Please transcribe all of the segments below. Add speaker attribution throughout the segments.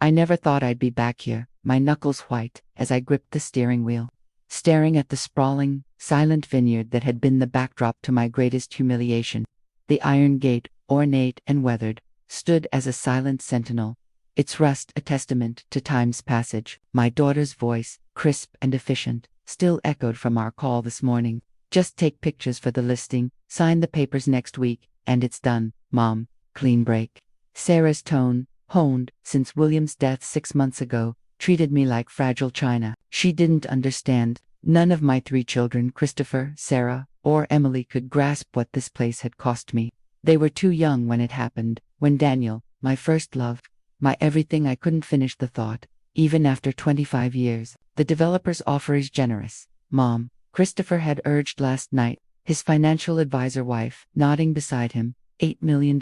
Speaker 1: I never thought I'd be back here, my knuckles white, as I gripped the steering wheel, staring at the sprawling, silent vineyard that had been the backdrop to my greatest humiliation. The iron gate, ornate and weathered, stood as a silent sentinel, its rust a testament to time's passage. My daughter's voice, crisp and efficient, still echoed from our call this morning. Just take pictures for the listing, sign the papers next week, and it's done, Mom. Clean break. Sarah's tone, honed since William's death 6 months ago, treated me like fragile china. She didn't understand. None of my 3 children, Christopher, Sarah, or Emily, could grasp what this place had cost me. They were too young when it happened, when Daniel, my first love, my everything. I couldn't finish the thought. Even after 25 years, the developer's offer is generous, Mom, Christopher had urged last night, his financial advisor wife nodding beside him. $8 million.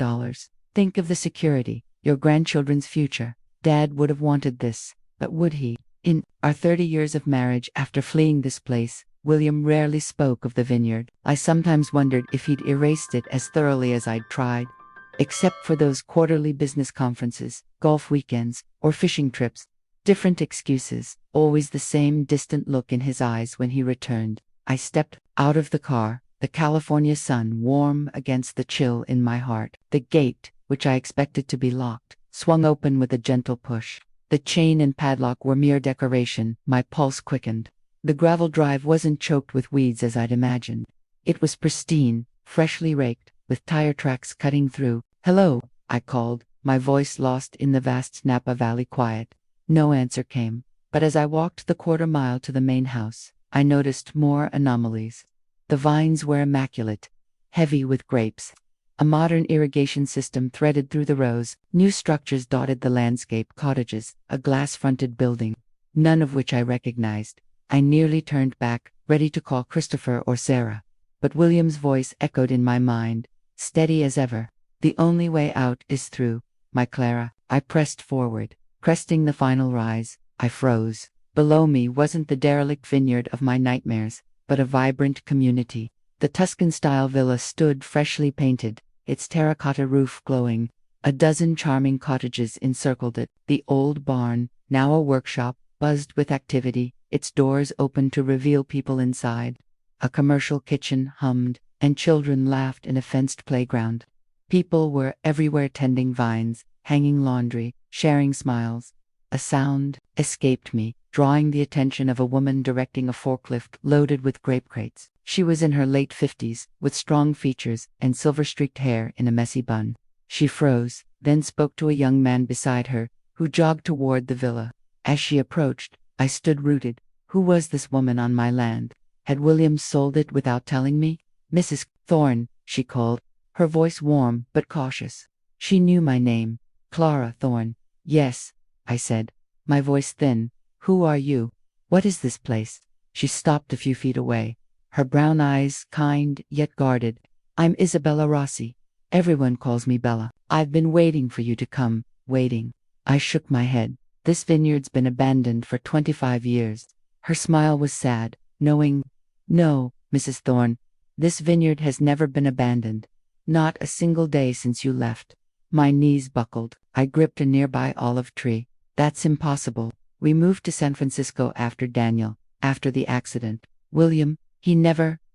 Speaker 1: Think of the security, your grandchildren's future. Dad would have wanted this, but would he? In our 30 years of marriage after fleeing this place, William rarely spoke of the vineyard. I sometimes wondered if he'd erased it as thoroughly as I'd tried. Except for those quarterly business conferences, golf weekends, or fishing trips. Different excuses, always the same distant look in his eyes when he returned. I stepped out of the car, the California sun warm against the chill in my heart. The gate, which I expected to be locked, swung open with a gentle push. The chain and padlock were mere decoration. My pulse quickened. The gravel drive wasn't choked with weeds as I'd imagined. It was pristine, freshly raked, with tire tracks cutting through. "Hello," I called, my voice lost in the vast Napa Valley quiet. No answer came, but as I walked the quarter-mile to the main house, I noticed more anomalies. The vines were immaculate, heavy with grapes. A modern irrigation system threaded through the rows. New structures dotted the landscape, cottages, a glass-fronted building, none of which I recognized. I nearly turned back, ready to call Christopher or Sarah. But William's voice echoed in my mind, steady as ever. "The only way out is through, my Clara." I pressed forward. Cresting the final rise, I froze. Below me wasn't the derelict vineyard of my nightmares, but a vibrant community. The Tuscan-style villa stood freshly painted, its terracotta roof glowing. A dozen charming cottages encircled it. The old barn, now a workshop, buzzed with activity, its doors open to reveal people inside. A commercial kitchen hummed, and children laughed in a fenced playground. People were everywhere, tending vines, hanging laundry, sharing smiles. A sound escaped me, drawing the attention of a woman directing a forklift loaded with grape crates. She was in her late 50s, with strong features and silver-streaked hair in a messy bun. She froze, then spoke to a young man beside her, who jogged toward the villa. As she approached, I stood rooted. Who was this woman on my land? Had William sold it without telling me? "Mrs. Thorne," she called, her voice warm but cautious. She knew my name. "Clara Thorne." "Yes," I said, my voice thin. "Who are you? What is this place?" She stopped a few feet away, her brown eyes kind yet guarded. "I'm Isabella Rossi. Everyone calls me Bella. I've been waiting for you to come, waiting." I shook my head. "This vineyard's been abandoned for 25 years. Her smile was sad, knowing. "No, Mrs. Thorne, this vineyard has never been abandoned. Not a single day since you left." My knees buckled. I gripped a nearby olive tree. "That's impossible. We moved to San Francisco after Daniel, after the accident. William,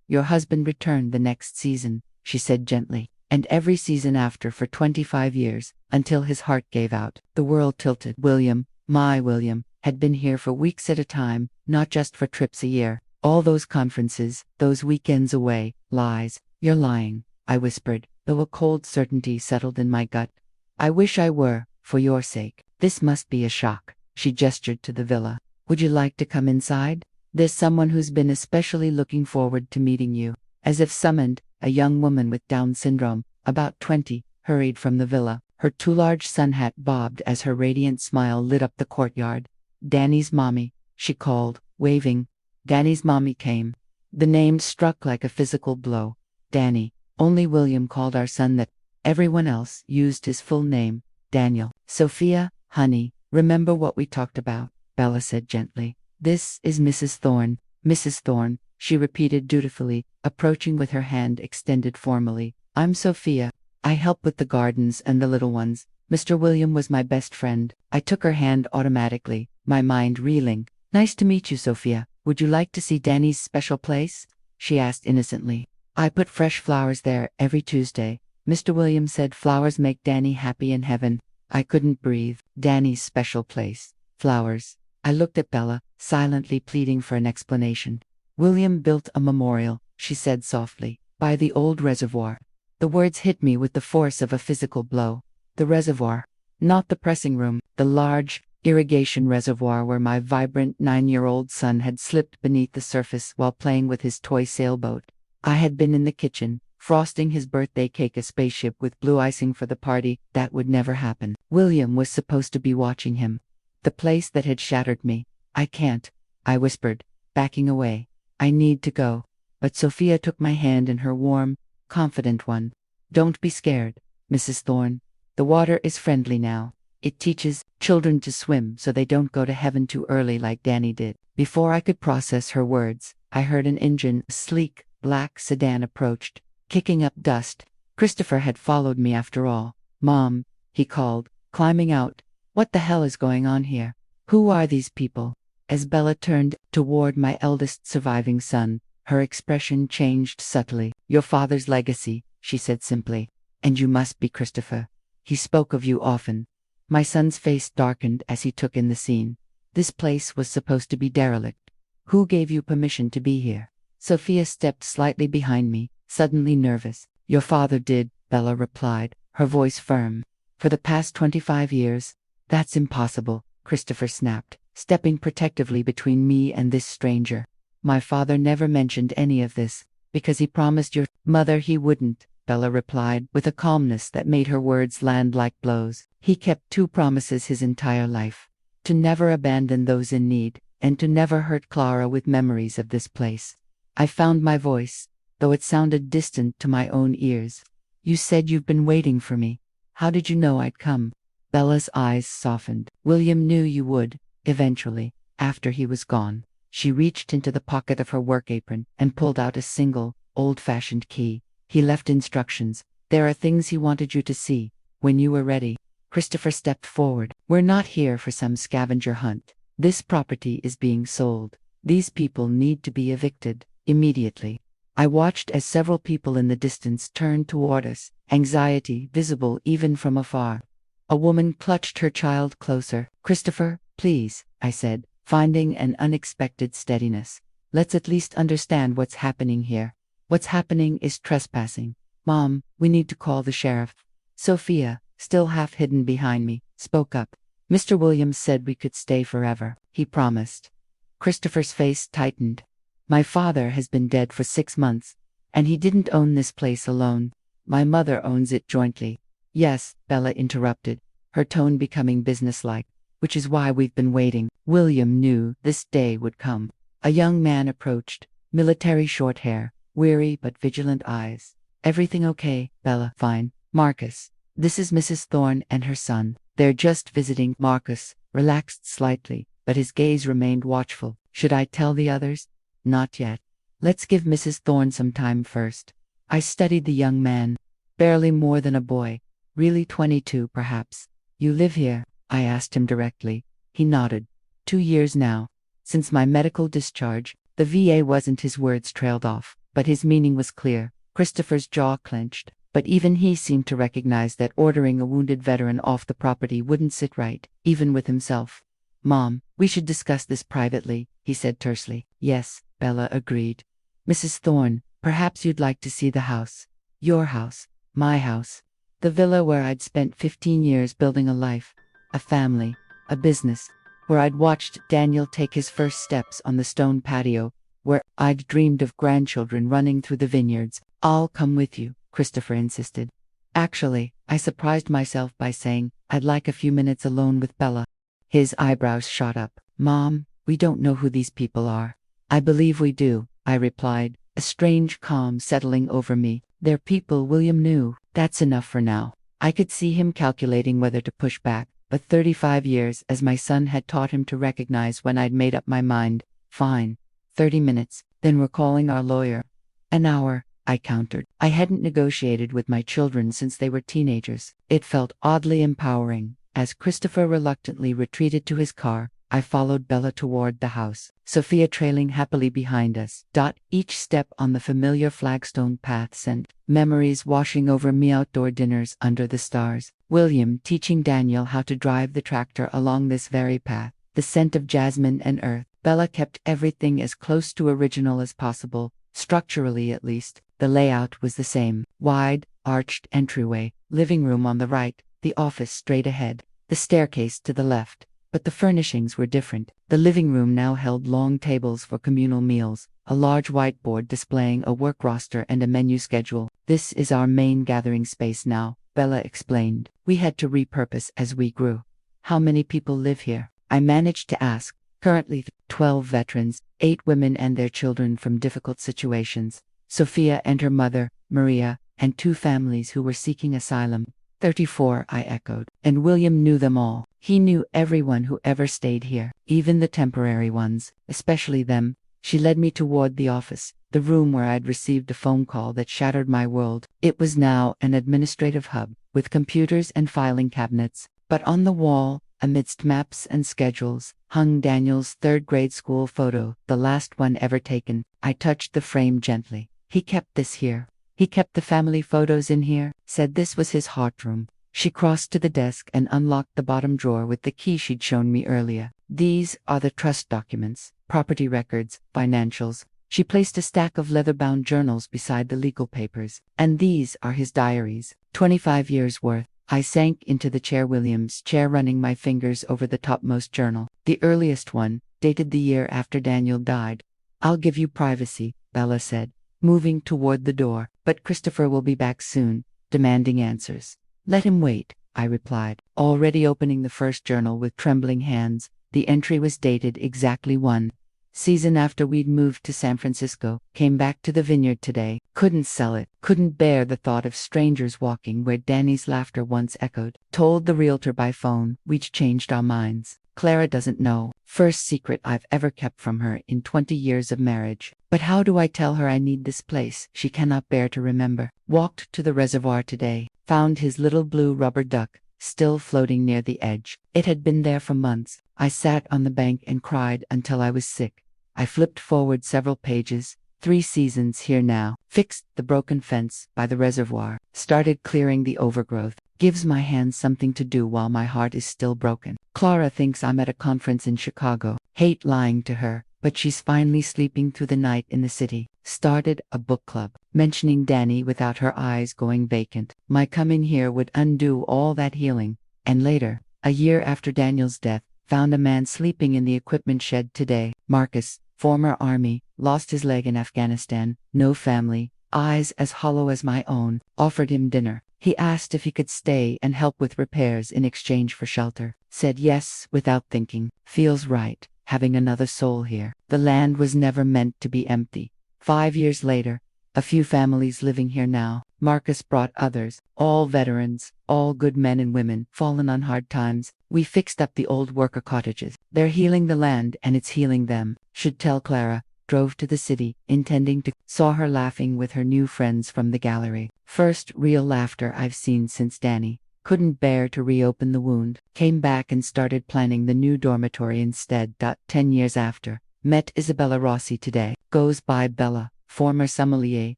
Speaker 1: your husband returned the next season," she said gently, "and every season after for 25 years, until his heart gave out." The world tilted. William, my William, had been here for weeks at a time, not just for trips a year. All those conferences, those weekends away, lies. "You're lying," I whispered, though a cold certainty settled in my gut. "I wish I were, for your sake. This must be a shock." She gestured to the villa. "Would you like to come inside? There's someone who's been especially looking forward to meeting you." As if summoned, a young woman with Down syndrome, about 20, hurried from the villa. Her too large sun hat bobbed as her radiant smile lit up the courtyard. "Danny's mommy," she called, waving. Danny's mommy came. The name struck like a physical blow. Danny. Only William called our son that. Everyone else used his full name, Daniel. "Sophia, honey, remember what we talked about," Bella said gently. "This is Mrs. Thorne." "Mrs. Thorne," she repeated dutifully, approaching with her hand extended formally. "I'm Sophia. I help with the gardens and the little ones. Mr. William was my best friend. I took her hand automatically, my mind reeling. Nice to meet you, Sophia. Would you like to see Danny's special place? She asked innocently. I put fresh flowers there every Tuesday. Mr. William said flowers make Danny happy in heaven. I couldn't breathe. Danny's special place. Flowers. I looked at Bella, silently pleading for an explanation. William built a memorial, she said softly, by the old reservoir. The words hit me with the force of a physical blow. The reservoir. Not the pressing room, the large, irrigation reservoir where my vibrant 9-year-old son had slipped beneath the surface while playing with his toy sailboat. I had been in the kitchen, frosting his birthday cake, a spaceship with blue icing for the party. That would never happen. William was supposed to be watching him. The place that had shattered me. I can't, I whispered, backing away. I need to go. But Sophia took my hand in her warm, confident one. Don't be scared, Mrs. Thorne. The water is friendly now. It teaches children to swim so they don't go to heaven too early like Danny did. Before I could process her words, I heard an engine. A sleek, black sedan approached, kicking up dust. Christopher had followed me after all. Mom, he called, climbing out. What the hell is going on here? Who are these people? As Bella turned toward my eldest surviving son, her expression changed subtly. Your father's legacy, she said simply. And you must be Christopher. He spoke of you often. My son's face darkened as he took in the scene. This place was supposed to be derelict. Who gave you permission to be here? Sophia stepped slightly behind me, suddenly nervous. Your father did, Bella replied, her voice firm. For the past 25 years. That's impossible, Christopher snapped, stepping protectively between me and this stranger. My father never mentioned any of this, because he promised your mother he wouldn't, Bella replied, with a calmness that made her words land like blows. He kept 2 promises his entire life. To never abandon those in need, and to never hurt Clara with memories of this place. I found my voice, though it sounded distant to my own ears. You said you've been waiting for me. How did you know I'd come? Bella's eyes softened. William knew you would, eventually, after he was gone. She reached into the pocket of her work apron and pulled out a single, old-fashioned key. He left instructions. There are things he wanted you to see. When you were ready. Christopher stepped forward. We're not here for some scavenger hunt. This property is being sold. These people need to be evicted, immediately. I watched as several people in the distance turned toward us, anxiety visible even from afar. A woman clutched her child closer. Christopher, please, I said, finding an unexpected steadiness. Let's at least understand what's happening here. What's happening is trespassing. Mom, we need to call the sheriff. Sophia, still half hidden behind me, spoke up. Mr. Williams said we could stay forever. He promised. Christopher's face tightened. My father has been dead for 6 months, and he didn't own this place alone. My mother owns it jointly. Yes, Bella interrupted, her tone becoming businesslike, which is why we've been waiting. William knew this day would come. A young man approached, military short hair, weary but vigilant eyes. Everything okay, Bella? Fine. Marcus. This is Mrs. Thorne and her son. They're just visiting. Marcus relaxed slightly, but his gaze remained watchful. Should I tell the others? Not yet. Let's give Mrs. Thorne some time first. I studied the young man. Barely more than a boy. Really 22, perhaps. You live here? I asked him directly. He nodded. 2 years now. Since my medical discharge. The VA wasn't. His words trailed off, but his meaning was clear. Christopher's jaw clenched, but even he seemed to recognize that ordering a wounded veteran off the property wouldn't sit right, even with himself. Mom, we should discuss this privately, he said tersely. Yes, Bella agreed. Mrs. Thorne, perhaps you'd like to see the house. Your house. My house. The villa where I'd spent 15 years building a life, a family, a business, where I'd watched Daniel take his first steps on the stone patio, where I'd dreamed of grandchildren running through the vineyards. I'll come with you, Christopher insisted. Actually, I surprised myself by saying, I'd like a few minutes alone with Bella. His eyebrows shot up. Mom, we don't know who these people are. I believe we do, I replied, a strange calm settling over me. They're people William knew. That's enough for now. I could see him calculating whether to push back, but 35 years as my son had taught him to recognize when I'd made up my mind. Fine. 30 minutes, then we're calling our lawyer. An hour, I countered. I hadn't negotiated with my children since they were teenagers. It felt oddly empowering. As Christopher reluctantly retreated to his car, I followed Bella toward the house, Sophia trailing happily behind us. Each step on the familiar flagstone path sent memories washing over me, outdoor dinners under the stars, William teaching Daniel how to drive the tractor along this very path, the scent of jasmine and earth. Bella kept everything as close to original as possible, structurally at least. The layout was the same: wide, arched entryway, living room on the right, the office straight ahead, the staircase to the left. But the furnishings were different. The living room now held long tables for communal meals, a large whiteboard displaying a work roster and a menu schedule. This is our main gathering space now, Bella explained. We had to repurpose as we grew. How many people live here? I managed to ask. Currently 12 veterans, 8 women and their children from difficult situations, Sophia and her mother, Maria, and 2 families who were seeking asylum. 34, I echoed. And William knew them all. He knew everyone who ever stayed here, even the temporary ones, especially them. She led me toward the office, the room where I'd received a phone call that shattered my world. It was now an administrative hub, with computers and filing cabinets. But on the wall, amidst maps and schedules, hung Daniel's 3rd grade school photo, the last one ever taken. I touched the frame gently. He kept this here. He kept the family photos in here, said this was his heart room. She crossed to the desk and unlocked the bottom drawer with the key she'd shown me earlier. These are the trust documents, property records, financials. She placed a stack of leather-bound journals beside the legal papers. And these are his diaries, 25 years worth. I sank into the chair, William's chair, running my fingers over the topmost journal. The earliest one, dated the year after Daniel died. I'll give you privacy, Bella said, moving toward the door, but Christopher will be back soon, demanding answers. Let him wait, I replied, already opening the first journal with trembling hands. The entry was dated exactly 1 season after we'd moved to San Francisco. Came back to the vineyard today. Couldn't sell it. Couldn't bear the thought of strangers walking where Danny's laughter once echoed. Told the realtor by phone. We'd changed our minds. Clara doesn't know. First secret I've ever kept from her in 20 years of marriage. But how do I tell her I need this place? She cannot bear to remember. Walked to the reservoir today. Found his little blue rubber duck, still floating near the edge. It had been there for months. I sat on the bank and cried until I was sick. I flipped forward several pages. 3 seasons here now. Fixed the broken fence by the reservoir. Started clearing the overgrowth. Gives my hands something to do while my heart is still broken. Clara thinks I'm at a conference in Chicago. Hate lying to her, but she's finally sleeping through the night in the city. Started a book club, mentioning Danny without her eyes going vacant. My coming here would undo all that healing. And later, a year after Daniel's death, found a man sleeping in the equipment shed today. Marcus, former Army, lost his leg in Afghanistan, no family, eyes as hollow as my own. Offered him dinner. He asked if he could stay and help with repairs in exchange for shelter. Said yes without thinking. Feels right, having another soul here. The land was never meant to be empty. 5 years later, a few families living here now. Marcus brought others, all veterans, all good men and women, fallen on hard times. We fixed up the old worker cottages. They're healing the land and it's healing them. Should tell Clara. Drove to the city, intending to. Saw her laughing with her new friends from the gallery. First real laughter I've seen since Danny. Couldn't bear to reopen the wound. Came back and started planning the new dormitory instead. 10 years after. Met Isabella Rossi today. Goes by Bella, former sommelier,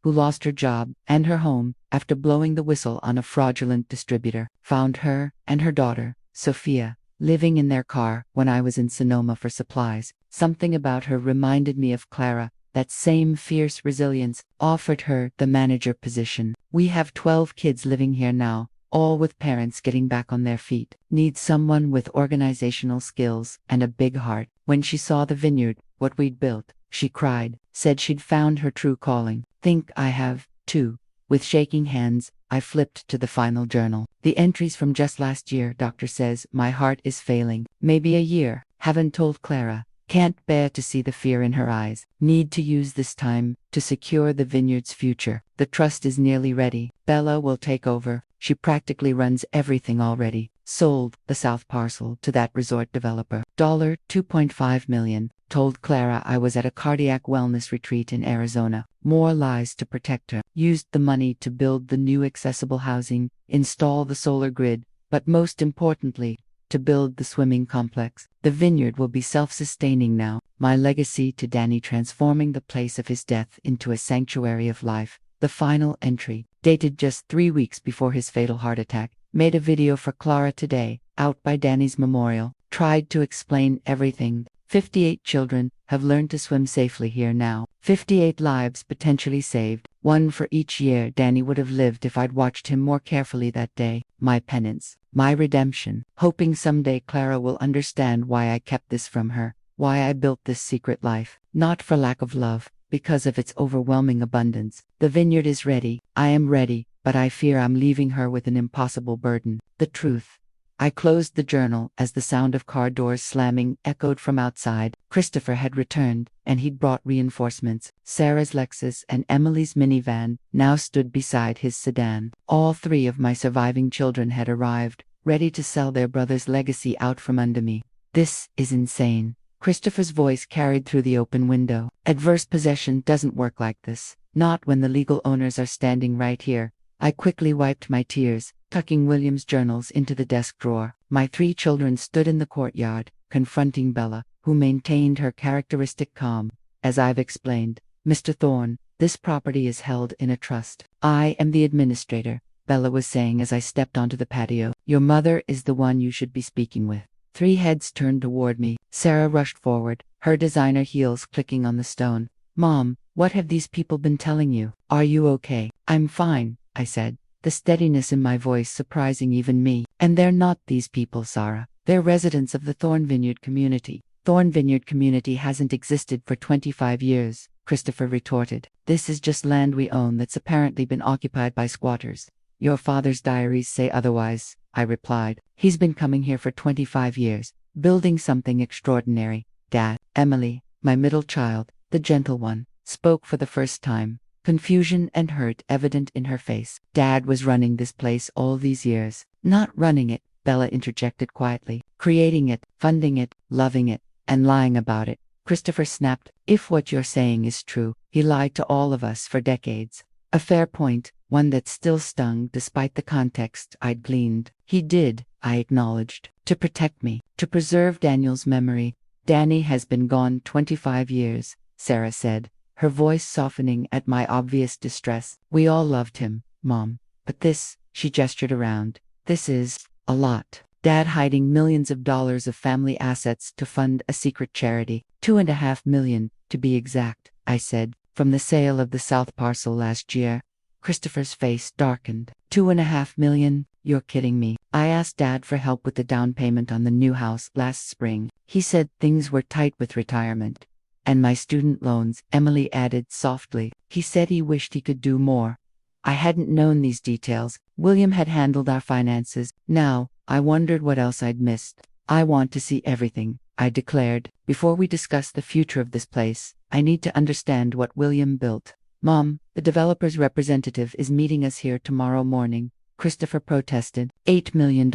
Speaker 1: who lost her job and her home after blowing the whistle on a fraudulent distributor. Found her and her daughter, Sophia, living in their car when I was in Sonoma for supplies. Something about her reminded me of Clara. That same fierce resilience. Offered her the manager position. We have 12 kids living here now, all with parents getting back on their feet. Need someone with organizational skills and a big heart. When she saw the vineyard, what we'd built, she cried. Said she'd found her true calling. Think I have, too. With shaking hands, I flipped to the final journal. The entries from just last year. Doctor says my heart is failing. Maybe a year. Haven't told Clara. Can't bear to see the fear in her eyes. Need to use this time to secure the vineyard's future. The trust is nearly ready. Bella will take over. She practically runs everything already. Sold the south parcel to that resort developer. $2.5 million. Told Clara I was at a cardiac wellness retreat in Arizona. More lies to protect her. Used the money to build the new accessible housing, install the solar grid, but most importantly, to build the swimming complex. The vineyard will be self-sustaining now. My legacy to Danny, transforming the place of his death into a sanctuary of life. The final entry, dated just 3 weeks before his fatal heart attack. Made a video for Clara today, out by Danny's memorial. Tried to explain everything. 58 children have learned to swim safely here now. 58 lives potentially saved. One for each year Danny would have lived if I'd watched him more carefully that day. My penance. My redemption. Hoping someday Clara will understand why I kept this from her. Why I built this secret life. Not for lack of love, because of its overwhelming abundance. The vineyard is ready. I am ready, but I fear I'm leaving her with an impossible burden. The truth. I closed the journal as the sound of car doors slamming echoed from outside. Christopher had returned, and he'd brought reinforcements. Sarah's Lexus and Emily's minivan now stood beside his sedan. All 3 of my surviving children had arrived, ready to sell their brother's legacy out from under me. This is insane. Christopher's voice carried through the open window. Adverse possession doesn't work like this. Not when the legal owners are standing right here. I quickly wiped my tears, tucking William's journals into the desk drawer. My 3 children stood in the courtyard, confronting Bella, who maintained her characteristic calm. As I've explained, Mr. Thorne, this property is held in a trust. I am the administrator, Bella was saying as I stepped onto the patio. Your mother is the one you should be speaking with. 3 heads turned toward me. Sarah rushed forward, her designer heels clicking on the stone. Mom, what have these people been telling you? Are you okay? I'm fine, I said, the steadiness in my voice surprising even me. And they're not these people, Sarah. They're residents of the Thorn Vineyard community. Thorn Vineyard community hasn't existed for 25 years, Christopher retorted. This is just land we own that's apparently been occupied by squatters. Your father's diaries say otherwise, I replied. He's been coming here for 25 years, building something extraordinary. Dad, Emily, my middle child, the gentle one, spoke for the first time. Confusion and hurt evident in her face. Dad was running this place all these years. Not running it, Bella interjected quietly. Creating it, funding it, loving it, and lying about it. Christopher snapped. If what you're saying is true, he lied to all of us for decades. A fair point, one that still stung despite the context I'd gleaned. He did, I acknowledged, to protect me, to preserve Daniel's memory. Danny has been gone 25 years, Sarah said, her voice softening at my obvious distress. We all loved him, Mom. But this, she gestured around, this is a lot. Dad hiding millions of dollars of family assets to fund a secret charity. $2.5 million, to be exact, I said, from the sale of the South parcel last year. Christopher's face darkened. $2.5 million? You're kidding me. I asked Dad for help with the down payment on the new house last spring. He said things were tight with retirement. And my student loans, Emily added softly. He said he wished he could do more. I hadn't known these details. William had handled our finances. Now, I wondered what else I'd missed. I want to see everything, I declared. Before we discuss the future of this place, I need to understand what William built. Mom, the developer's representative is meeting us here tomorrow morning, Christopher protested. $8 million.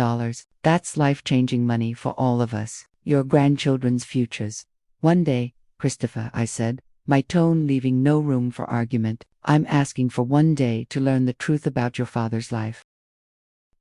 Speaker 1: That's life-changing money for all of us. Your grandchildren's futures. One day, Christopher, I said, my tone leaving no room for argument. I'm asking for one day to learn the truth about your father's life.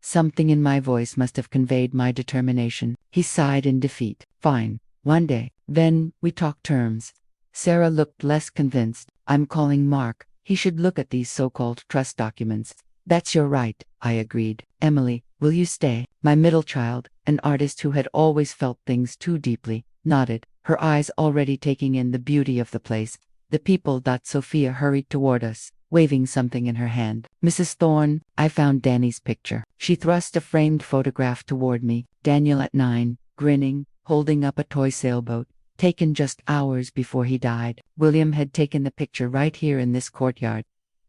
Speaker 1: Something in my voice must have conveyed my determination. He sighed in defeat. Fine. One day. Then, we talk terms. Sarah looked less convinced. I'm calling Mark. He should look at these so-called trust documents. That's your right, I agreed. Emily, will you stay? My middle child, an artist who had always felt things too deeply, nodded, her eyes already taking in the beauty of the place. The people. Sophia hurried toward us, waving something in her hand. Mrs. Thorne, I found Danny's picture. She thrust a framed photograph toward me. Daniel at 9, grinning, holding up a toy sailboat, taken just hours before he died. William had taken the picture right here in this courtyard.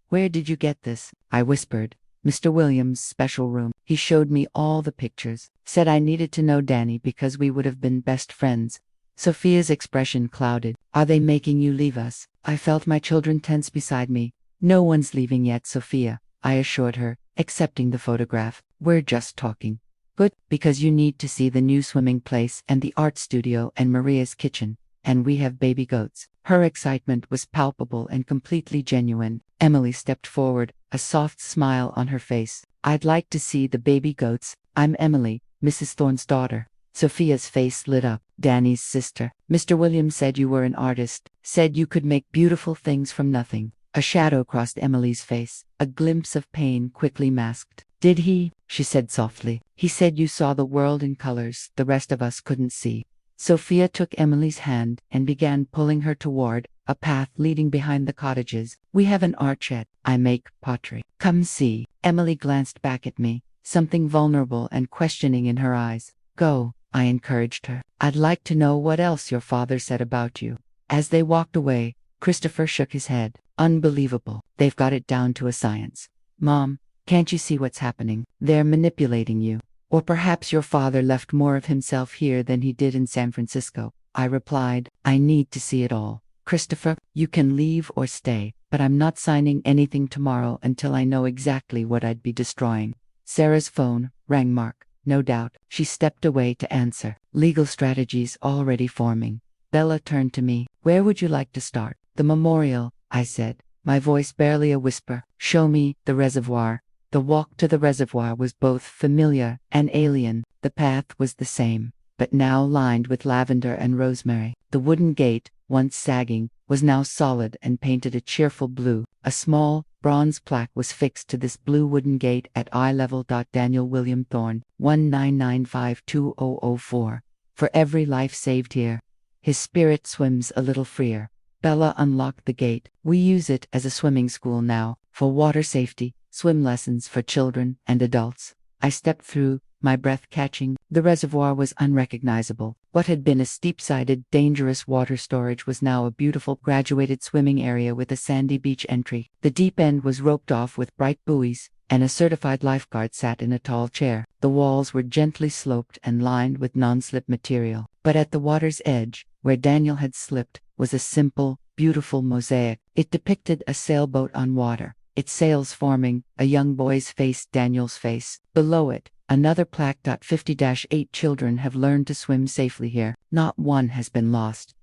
Speaker 1: Where did you get this? I whispered. Mr. Williams' special room. He showed me all the pictures, said I needed to know Danny because we would have been best friends. Sophia's expression clouded. Are they making you leave us? I felt my children tense beside me. No one's leaving yet, Sophia, I assured her, accepting the photograph. We're just talking. Good, because you need to see the new swimming place and the art studio and Maria's kitchen. and we have baby goats." Her excitement was palpable and completely genuine. Emily stepped forward, a soft smile on her face. "I'd like to see the baby goats. I'm Emily, Mrs. Thorne's daughter." Sophia's face lit up. "Danny's sister. Mr. Williams said you were an artist, said you could make beautiful things from nothing." A shadow crossed Emily's face, a glimpse of pain quickly masked. "Did he?" she said softly. "He said you saw the world in colors the rest of us couldn't see." Sophia took Emily's hand and began pulling her toward a path leading behind the cottages. "We have an art shed. I make pottery. Come see." Emily glanced back at me, something vulnerable and questioning in her eyes. "Go," I encouraged her. "I'd like to know what else your father said about you." As they walked away, Christopher shook his head. "Unbelievable. They've got it down to a science. Mom, can't you see what's happening? They're manipulating you. Or perhaps your father left more of himself here than he did in San Francisco." I replied, "I need to see it all. Christopher, you can leave or stay, but I'm not signing anything tomorrow until I know exactly what I'd be destroying." Sarah's phone rang. Mark, no doubt. She stepped away to answer. "Legal strategies already forming." Bella turned to me. "Where would you like to start?" "The memorial," I said, my voice barely a whisper. "Show me the reservoir." The walk to the reservoir was both familiar and alien. The path was the same, but now lined with lavender and rosemary. The wooden gate, once sagging, was now solid and painted a cheerful blue. A small, bronze plaque was fixed to this blue wooden gate at eye level. "Daniel William Thorne, 1995-2004. For every life saved here, his spirit swims a little freer." Bella unlocked the gate. "We use it as a swimming school now, for water safety. Swim lessons for children and adults." I stepped through, my breath catching. The reservoir was unrecognizable. What had been a steep-sided, dangerous water storage was now a beautiful, graduated swimming area with a sandy beach entry. The deep end was roped off with bright buoys, and a certified lifeguard sat in a tall chair. The walls were gently sloped and lined with non-slip material. But at the water's edge, where Daniel had slipped, was a simple, beautiful mosaic. It depicted a sailboat on water, its sails forming, a young boy's face, Daniel's face. Below it, another plaque. 50-8 children have learned to swim safely here. Not one has been lost.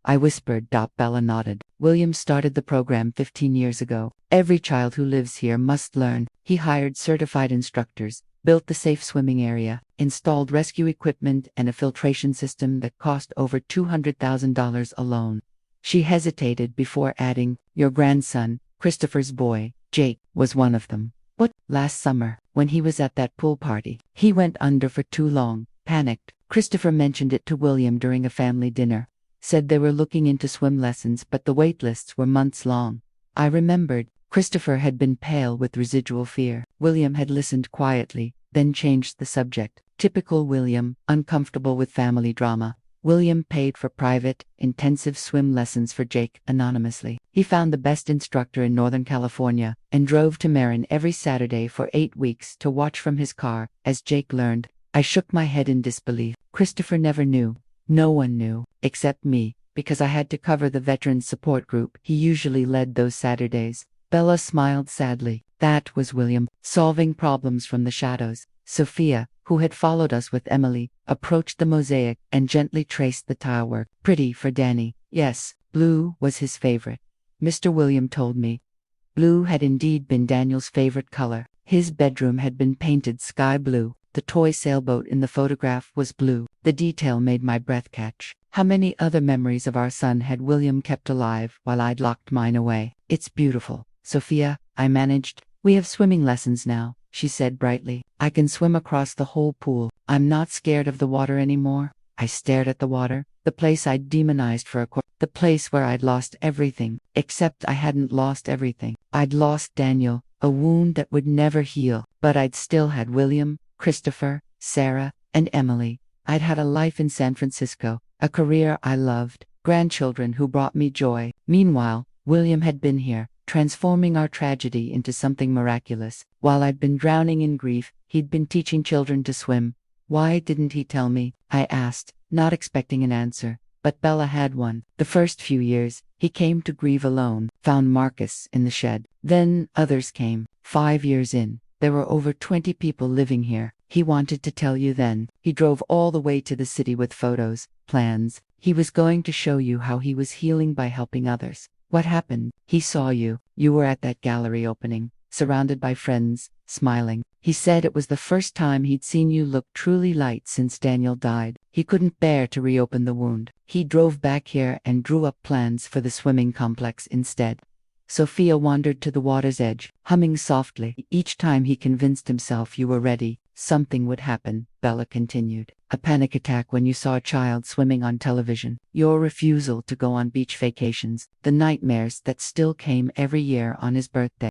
Speaker 1: I whispered. Bella nodded. "William started the program 15 years ago. Every child who lives here must learn." He hired certified instructors, built the safe swimming area, installed rescue equipment and a filtration system that cost over $200,000 alone. She hesitated before adding, "Your grandson, Christopher's boy, Jake, was one of them." "What?" "Last summer, when he was at that pool party, he went under for too long, panicked. Christopher mentioned it to William during a family dinner. Said they were looking into swim lessons, but the wait lists were months long." I remembered. Christopher had been pale with residual fear. William had listened quietly, then changed the subject. Typical William, uncomfortable with family drama. William paid for private, intensive swim lessons for Jake anonymously. He found the best instructor in Northern California and drove to Marin every Saturday for 8 weeks to watch from his car as Jake learned. I shook my head in disbelief. Christopher never knew. No one knew, except me, because I had to cover the veterans support group. He usually led those Saturdays. Bella smiled sadly. That was William, solving problems from the shadows. Sophia, who had followed us with Emily, approached the mosaic and gently traced the tilework. "Pretty for Danny." "Yes, blue was his favorite. Mr. William told me." Blue had indeed been Daniel's favorite color. His bedroom had been painted sky blue. The toy sailboat in the photograph was blue. The detail made my breath catch. How many other memories of our son had William kept alive while I'd locked mine away? "It's beautiful, Sophia," I managed. "We have swimming lessons now," she said brightly. "I can swim across the whole pool. I'm not scared of the water anymore." I stared at the water, the place I'd demonized for the place where I'd lost everything, except I hadn't lost everything. I'd lost Daniel, a wound that would never heal, but I'd still had William, Christopher, Sarah, and Emily. I'd had a life in San Francisco, a career I loved, grandchildren who brought me joy. Meanwhile, William had been here, transforming our tragedy into something miraculous. While I'd been drowning in grief, he'd been teaching children to swim. Why didn't he tell me? I asked, not expecting an answer. But Bella had one. The first few years, he came to grieve alone, found Marcus in the shed. Then others came. 5 years in, there were over 20 people living here. He wanted to tell you then. He drove all the way to the city with photos, plans. He was going to show you how he was healing by helping others. What happened? He saw you. You were at that gallery opening, surrounded by friends, smiling. He said it was the first time he'd seen you look truly light since Daniel died. He couldn't bear to reopen the wound. He drove back here and drew up plans for the swimming complex instead. Sophia wandered to the water's edge, humming softly. Each time he convinced himself you were ready, something would happen, Bella continued. A panic attack when you saw a child swimming on television, your refusal to go on beach vacations, the nightmares that still came every year on his birthday.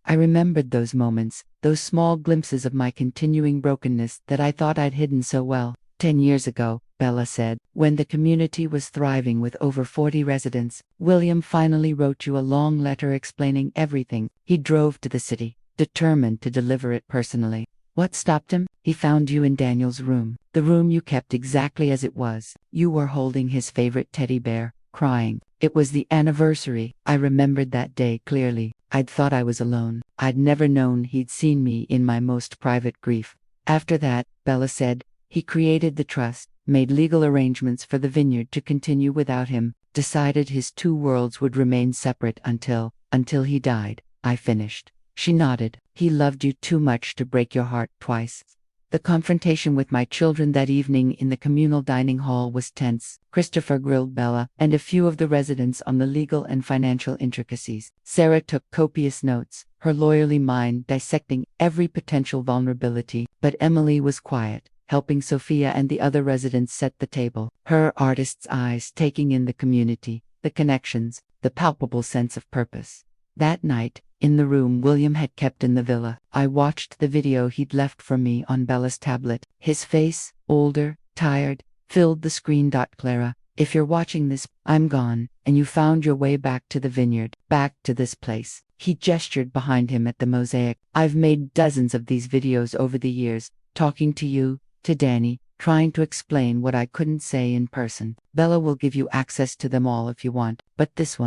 Speaker 1: I remembered those moments, those small glimpses of my continuing brokenness that I thought I'd hidden so well. 10 years ago, Bella said, when the community was thriving with over 40 residents, William finally wrote you a long letter explaining everything. He drove to the city, determined to deliver it personally. What stopped him? He found you in Daniel's room, the room you kept exactly as it was. You were holding his favorite teddy bear, crying. It was the anniversary. I remembered that day clearly. I'd thought I was alone. I'd never known he'd seen me in my most private grief. After that, Bella said, he created the trust, made legal arrangements for the vineyard to continue without him, decided his two worlds would remain separate until he died. I finished. She nodded. He loved you too much to break your heart twice. The confrontation with my children that evening in the communal dining hall was tense. Christopher grilled Bella and a few of the residents on the legal and financial intricacies. Sarah took copious notes, her lawyerly mind dissecting every potential vulnerability, but Emily was quiet, helping Sophia and the other residents set the table, her artist's eyes taking in the community, the connections, the palpable sense of purpose. That night, in the room William had kept in the villa, I watched the video he'd left for me on Bella's tablet. His face, older, tired, filled the screen. Clara, if you're watching this, I'm gone, and you found your way back to the vineyard, back to this place. He gestured behind him at the mosaic. I've made dozens of these videos over the years, talking to you, to Danny, trying to explain what I couldn't say in person. Bella will give you access to them all if you want, but this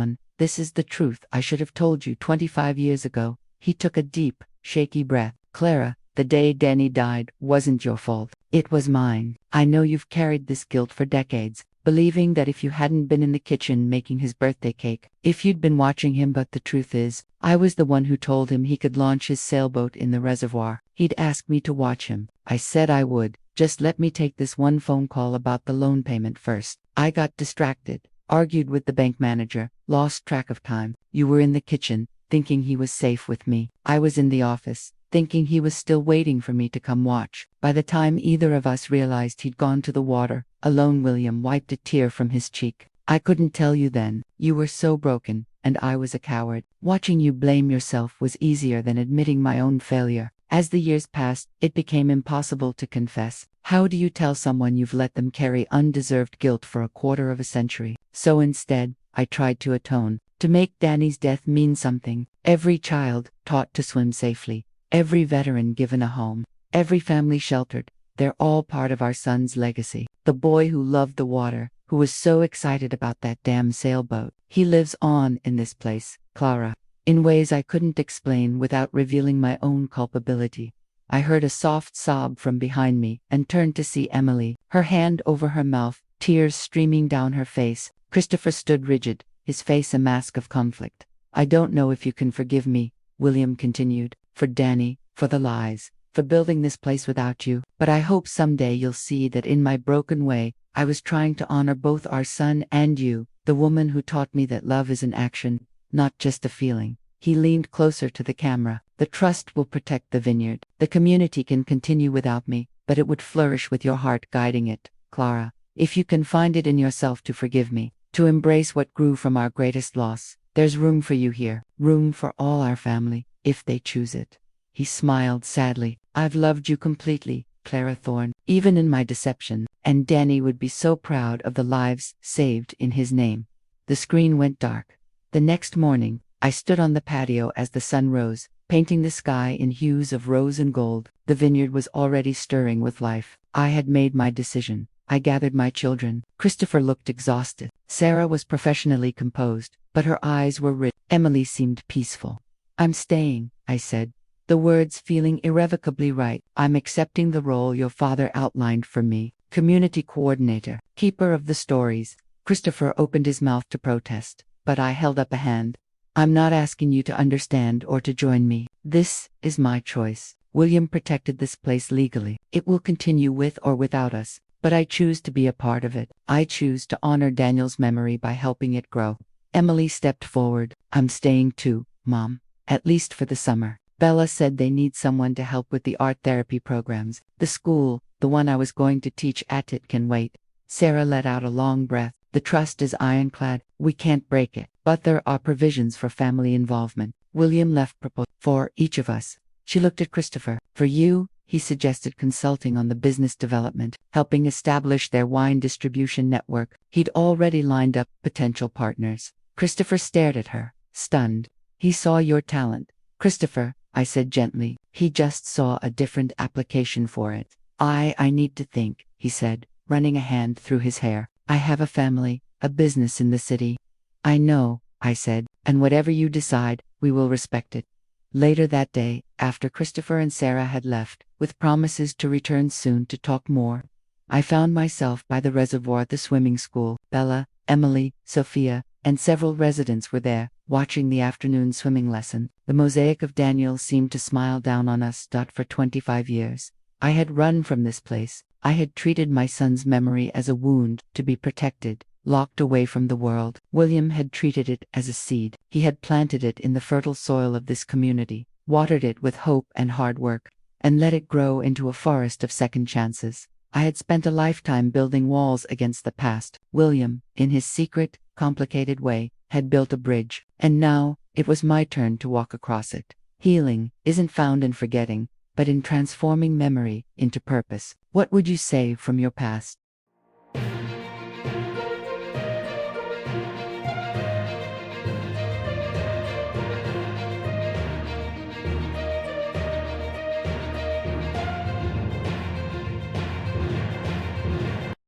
Speaker 1: is the truth I should have told you 25 years ago. He took a deep, shaky breath. Clara, the day Danny died wasn't your fault. It was mine. I know you've carried this guilt for decades, believing that if you hadn't been in the kitchen making his birthday cake, if you'd been watching him, but the truth is, I was the one who told him he could launch his sailboat in the reservoir. He'd asked me to watch him. I said I would. Just let me take this one phone call about the loan payment first. I got distracted. Argued with the bank manager, lost track of time. You were in the kitchen, thinking he was safe with me. I was in the office, thinking he was still waiting for me to come watch. By the time either of us realized he'd gone to the water, alone, William wiped a tear from his cheek. I couldn't tell you then. You were so broken, and I was a coward. Watching you blame yourself was easier than admitting my own failure. As the years passed, it became impossible to confess. How do you tell someone you've let them carry undeserved guilt for a quarter of a century? So instead, I tried to atone, to make Danny's death mean something. Every child taught to swim safely, every veteran given a home, every family sheltered. They're all part of our son's legacy. The boy who loved the water, who was so excited about that damn sailboat. He lives on in this place, Clara, in ways I couldn't explain without revealing my own culpability. I heard a soft sob from behind me and turned to see Emily, her hand over her mouth, tears streaming down her face. Christopher stood rigid, his face a mask of conflict. I don't know if you can forgive me, William continued, for Danny, for the lies, for building this place without you, but I hope someday you'll see that in my broken way, I was trying to honor both our son and you, the woman who taught me that love is an action, not just a feeling. He leaned closer to the camera. The trust will protect the vineyard. The community can continue without me, but it would flourish with your heart guiding it, Clara. If you can find it in yourself to forgive me, to embrace what grew from our greatest loss, there's room for you here, room for all our family, if they choose it. He smiled sadly. I've loved you completely, Clara Thorne, even in my deception, and Danny would be so proud of the lives saved in his name. The screen went dark. The next morning, I stood on the patio as the sun rose, painting the sky in hues of rose and gold. The vineyard was already stirring with life. I had made my decision. I gathered my children. Christopher looked exhausted. Sarah was professionally composed, but her eyes were rich. Emily seemed peaceful. I'm staying, I said. the words feeling irrevocably right. I'm accepting the role your father outlined for me. Community coordinator, keeper of the stories. Christopher opened his mouth to protest, but I held up a hand. I'm not asking you to understand or to join me. This is my choice. William protected this place legally. It will continue with or without us, but I choose to be a part of it. I choose to honor Daniel's memory by helping it grow. Emily stepped forward. I'm staying too, Mom. At least for the summer. Bella said they need someone to help with the art therapy programs. The school, the one I was going to teach at, it can wait. Sarah let out a long breath. The trust is ironclad. We can't break it. But there are provisions for family involvement. William left proposal for each of us. She looked at Christopher. For you, he suggested consulting on the business development, helping establish their wine distribution network. He'd already lined up potential partners. Christopher stared at her, stunned. He saw your talent. Christopher, I said gently. He just saw a different application for it. I need to think, he said, running a hand through his hair. I have a family, a business in the city. I know, I said, and whatever you decide, we will respect it. Later that day, after Christopher and Sarah had left, with promises to return soon to talk more, I found myself by the reservoir at the swimming school. Bella, Emily, Sophia, and several residents were there, watching the afternoon swimming lesson. The mosaic of Daniel seemed to smile down on us. For 25 years, I had run from this place. I had treated my son's memory as a wound, to be protected, locked away from the world. William had treated it as a seed. He had planted it in the fertile soil of this community, watered it with hope and hard work, and let it grow into a forest of second chances. I had spent a lifetime building walls against the past. William, in his secret, complicated way, had built a bridge, and now it was my turn to walk across it. Healing isn't found in forgetting, but in transforming memory into purpose. What would you say from your past?